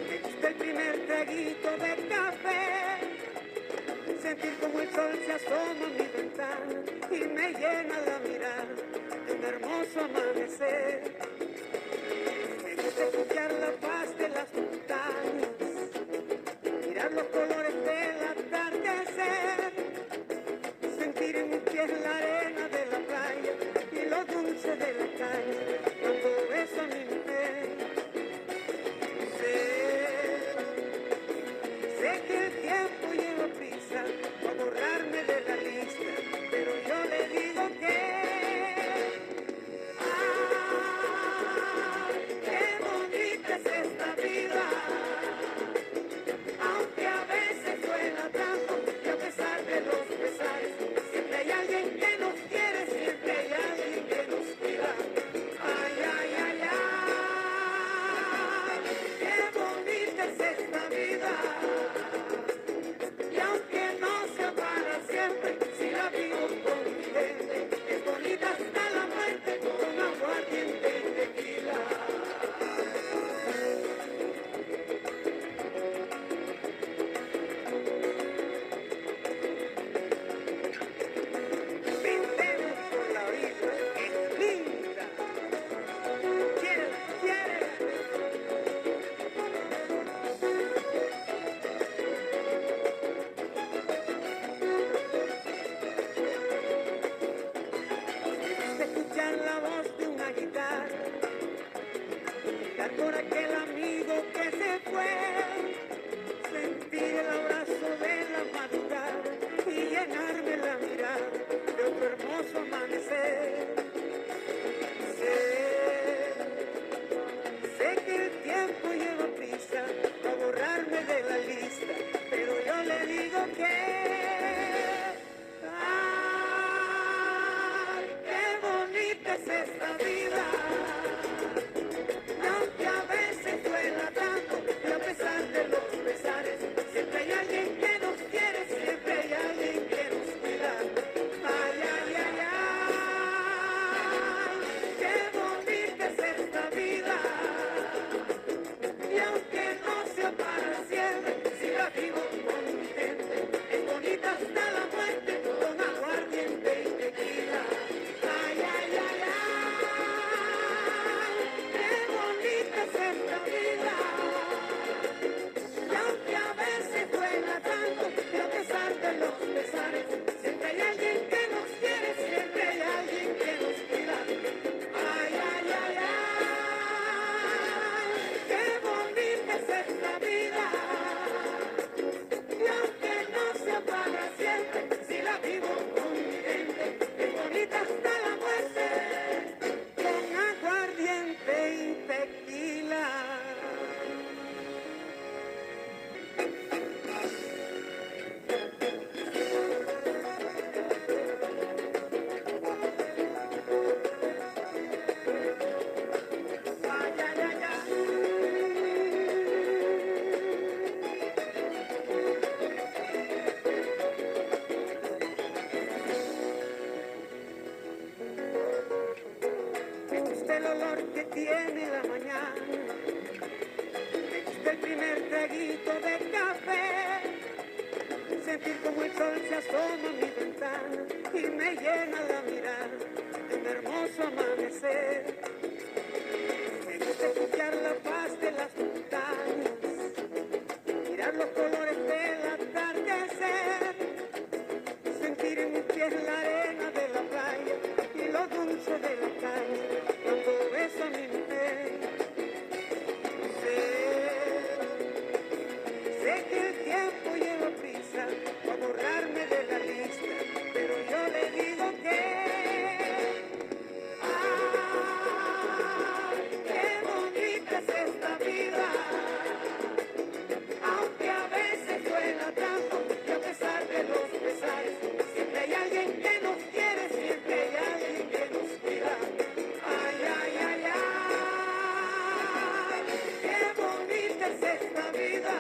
Me gusta el primer traguito de café, sentir como el sol se asoma a mi ventana y me llena la mirada de un hermoso amanecer. Me gusta escuchar la paz de las montañas, mirar los colores del atardecer, sentir en mis pies la arena de la playa y lo dulce de la calle cuando beso a mi mujer. Sé que el tiempo lleva prisa a borrarme de la lista, pero yo le digo que ¡ay, qué bonita es esta vida! Aunque a veces duela tanto y a pesar de los pesares, siempre hay alguien que nos quiere, siempre hay alguien que nos cuida. ¡Ay, ay, ay, ay! ¡Qué bonita es esta vida! Y aunque no sea para siempre, si la vivo con mi gente, es bonita hasta la muerte con aguardiente y tequila. Pintemos por la orilla, es linda. Quiere. Escuchar la voz de una guitarra, cantar por aquel amigo que se fue, sentir el abrazo de la madrugada y llenarme la mirada de otro hermoso amanecer. Sé que el tiempo lleva prisa a borrarme de la lista, pero yo le digo que ¡ay, qué bonita es esta vida! Y aunque a veces duela tanto y a pesar de los pesares, siempre hay alguien que nos quiere, siempre hay alguien que nos cuida. ¡Ay, ay, ay, ay! ¡Qué bonita es esta vida! Y aunque no sea para siempre, si la vivo con mi gente, es bonita hasta la muerte con aguardiente y tequila. ¡Ay, ay, ay, ay! ¡Qué bonita es esta vida! Y aunque a veces duela tanto y a pesar de los pesares, siempre hay alguien que nos quiere, siempre hay alguien que nos cuida. ¡Ay, ay, ay, ay! ¡Qué bonita es esta vida! Y aunque no sea para siempre, si la vivo con mi gente, es bonita hasta la muerte, con aguardiente y tequila. Ay, ay, ay, ay. Me gusta el olor que tiene la mañana, me gusta el primer traguito de café, sentir como el sol se asoma a mi ventana y me llena la mirada de un hermoso amanecer. Me gusta escuchar la paz de las montañas, mirar los colores del atardecer, sentir en mis pies la arena de la playa y lo dulce de la calle cuando beso a mi mujer. Sé que el tiempo lleva prisa a borrarme de la lista, pero yo le digo que ¡ay, qué bonita es esta vida! Aunque a veces duela tanto y a pesar de los pesares, siempre hay alguien que nos quiere, siempre hay alguien que nos cuida. ¡Ay, ay, ay, ay! ¡Qué bonita es esta vida!